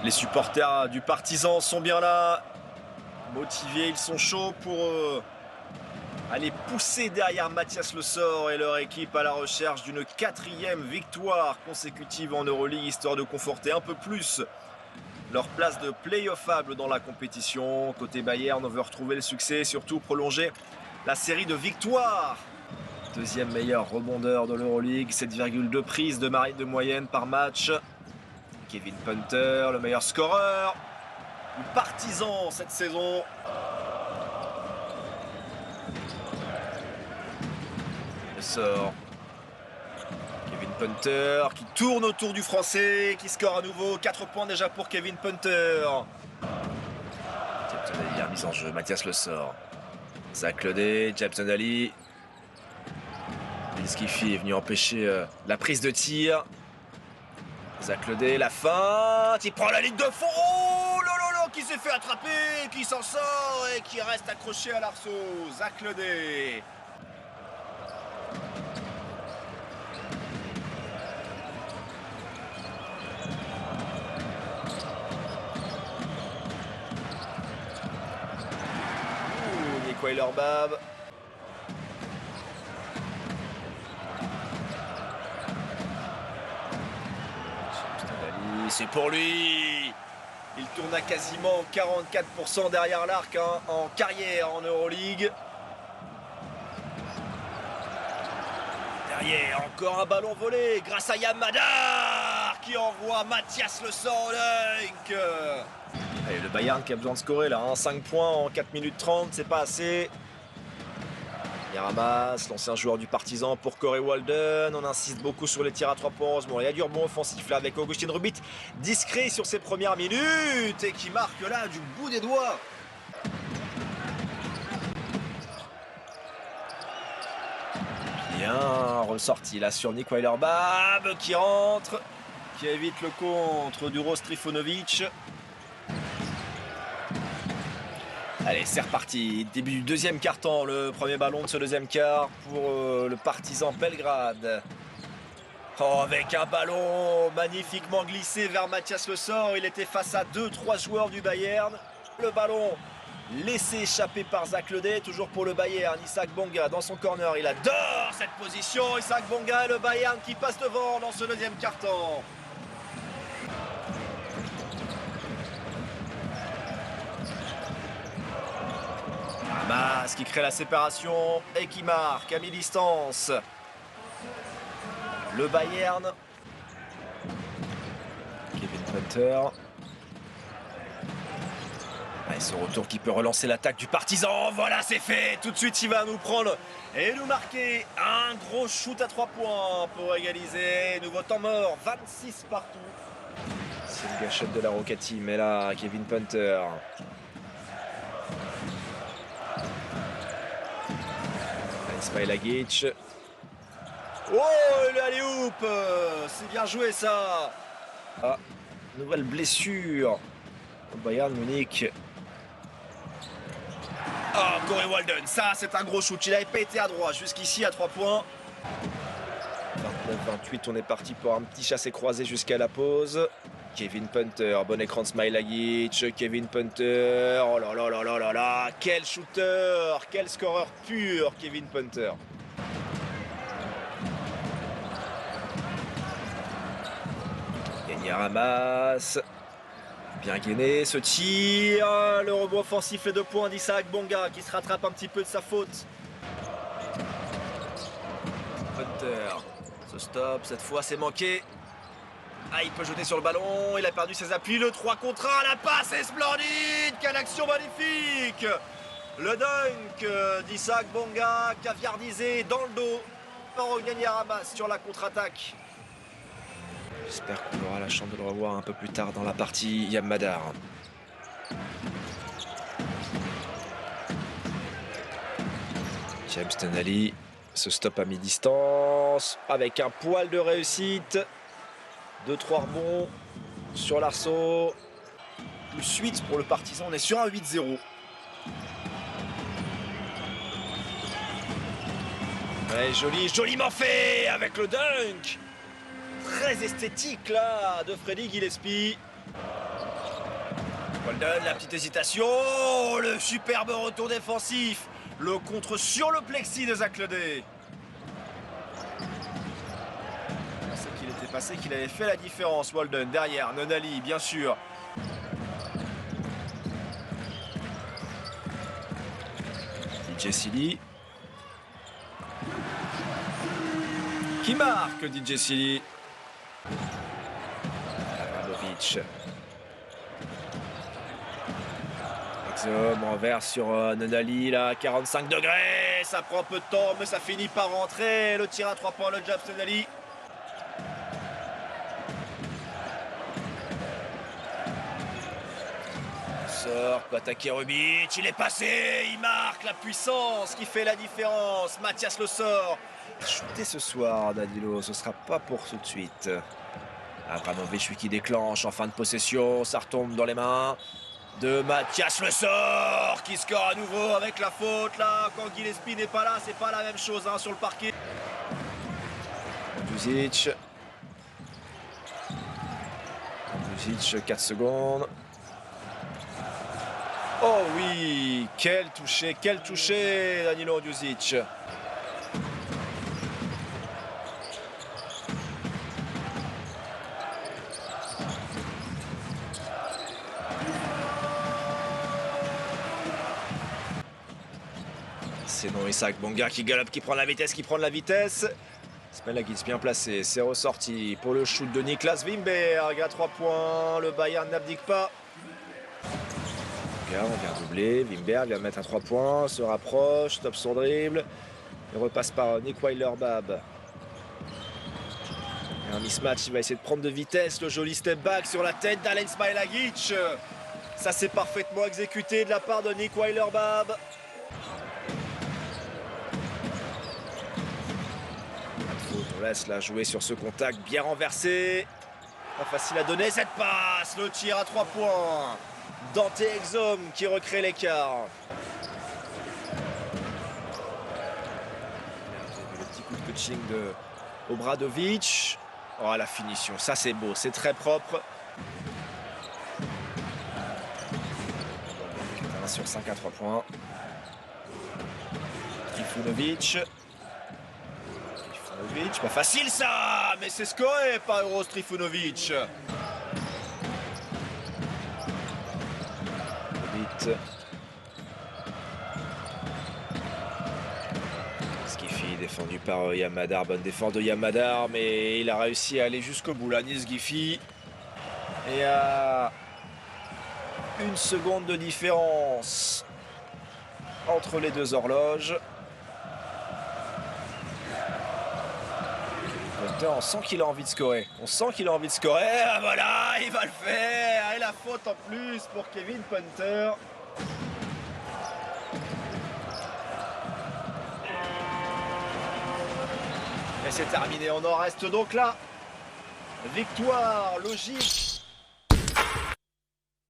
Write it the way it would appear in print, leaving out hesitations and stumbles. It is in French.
Les supporters du Partizan sont bien là, motivés, ils sont chauds pour aller pousser derrière Mathias Le Sort et leur équipe à la recherche d'une 4e victoire consécutive en Euroleague, histoire de conforter un peu plus leur place de play-offable dans la compétition. Côté Bayern, on veut retrouver le succès et surtout prolonger la série de victoires. Deuxième meilleur rebondeur de l'Euroleague, 7,2 prises de moyenne par match. Kevin Punter, le meilleur scoreur du Partizan cette saison. Le sort. Kevin Punter qui tourne autour du Français, qui score à nouveau. 4 points déjà pour Kevin Punter. Jabson Ali a mise en jeu. Mathias Le Sort. Zach Ledé, Jabson Ali. Bilskifi est venu empêcher la prise de tir. Zach Ledé, la feinte, il prend la ligne de fond. Oh là là là, qui s'est fait attraper, qui s'en sort et qui reste accroché à l'arceau. Zach Ledé. Nick Weiler-Bab. C'est pour lui. Il tourne à quasiment 44% derrière l'arc en carrière en Euroleague. Derrière, encore un ballon volé grâce à Yam Madar qui envoie Mathias Le Sort au dunk. Allez, le Bayern qui a besoin de scorer là, 5 points en 4 minutes 30, c'est pas assez. Il ramasse, l'ancien joueur du Partizan pour Corey Walden. On insiste beaucoup sur les tirs à 3 points. Heureusement, il y a du rebond offensif là avec Augustin Rubit, discret sur ses premières minutes et qui marque là du bout des doigts. Bien ressorti là sur Nick Weiler-Bab qui rentre, qui évite le contre d'Uros Trifunovic. Allez, c'est reparti. Début du deuxième quart-temps, le premier ballon de ce deuxième quart pour le Partizan Belgrade. Oh, avec un ballon magnifiquement glissé vers Mathias Le Sort. Il était face à 2-3 joueurs du Bayern. Le ballon laissé échapper par Zach Ledé, toujours pour le Bayern. Isaac Bonga dans son corner, il adore cette position. Isaac Bonga et le Bayern qui passe devant dans ce deuxième quart-temps. Hamas qui crée la séparation et qui marque à mi-distance. Le Bayern. Kevin Punter. Et ce retour qui peut relancer l'attaque du Partizan. Voilà, c'est fait. Tout de suite, il va nous prendre et nous marquer un gros shoot à 3 points pour égaliser. Nouveau temps mort, 26 partout. C'est une gâchette de la Roca Team. Mais là, Kevin Punter. Smailagic. Oh, le alley-oop. C'est bien joué ça. Ah, nouvelle blessure au Bayern Munich. Oh, Corey Walden, ça c'est un gros shoot. Il n'avait pas été à droite jusqu'ici à 3 points. 29-28, on est parti pour un petit chassé-croisé jusqu'à la pause. Kevin Punter, bon écran de Smailagic, Kevin Punter, oh là là là là là là, quel shooter, quel scoreur pur, Kevin Punter. Gagné ramasse, bien gainé, ce tir, le rebond offensif, les 2 points d'Isaac Bonga qui se rattrape un petit peu de sa faute. Punter, ce stop, cette fois c'est manqué. Ah, il peut jeter sur le ballon, il a perdu ses appuis, le 3 contre 1, la passe est splendide, quelle action magnifique. Le dunk d'Isaac Bonga, caviardisé dans le dos par Ognan Ramas sur la contre-attaque. J'espère qu'on aura la chance de le revoir un peu plus tard dans la partie. Yam Madar. James Tonali, ce stop à mi-distance, avec un poil de réussite. 2-3 rebonds sur l'arceau. Plus 8 pour le Partizan, on est sur un 8-0. Ouais, joli, joliment fait avec le dunk. Très esthétique là de Freddy Gillespie. Walden, la petite hésitation. Oh, le superbe retour défensif. Le contre sur le plexi de Zach Ledé. C'est qu'il était passé, qu'il avait fait la différence. Walden derrière, Nonali bien sûr. DJ Silly. Qui marque DJ Silly. Abramovic. Exum envers sur Nonali, là, 45 degrés. Ça prend un peu de temps, mais ça finit par rentrer. Le tir à 3 points, le jab Nonali. Sort, peut attaquer Rubic, il est passé, il marque la puissance qui fait la différence. Mathias Le Sort. Shooter ce soir, Danilo, ce sera pas pour tout de suite. Abramovic, lui qui déclenche en fin de possession, ça retombe dans les mains de Mathias Le Sort qui score à nouveau avec la faute là. Quand Gillespie n'est pas là, c'est pas la même chose hein, sur le parquet. Duzic. 4 secondes. Oh oui, quel touché, Danilo Duzic. C'est non, Isaac Bonga qui galope, qui prend la vitesse, Smailagic bien placé, c'est ressorti pour le shoot de Niklas Wimberg à 3 points, le Bayern n'abdique pas. On vient doubler, Wimberg vient mettre un 3 points, se rapproche, top son dribble, il repasse par Nick Weiler-Babb. Un mismatch, il va essayer de prendre de vitesse, le joli step back sur la tête d'Alen Smailagic. Ça c'est parfaitement exécuté de la part de Nick Weiler-Babb. On laisse la jouer sur ce contact bien renversé. Pas facile à donner cette passe, le tir à 3 points. Dante Exum qui recrée l'écart. Le petit coup de coaching de Obradovic. Oh la finition, ça c'est beau, c'est très propre. 1 sur 5 à 3 points. Trifunovic. Pas facile ça, mais c'est scoré par Uros Trifunovic. Skiffy défendu par Yamadar, bonne défense de Yamadar, mais il a réussi à aller jusqu'au bout là, Niels Skiffy. Et à 1 seconde de différence entre les deux horloges. On sent qu'il a envie de scorer. Ah, voilà, il va le faire. Et la faute en plus pour Kevin Punter. Et c'est terminé. On en reste donc là. Victoire logique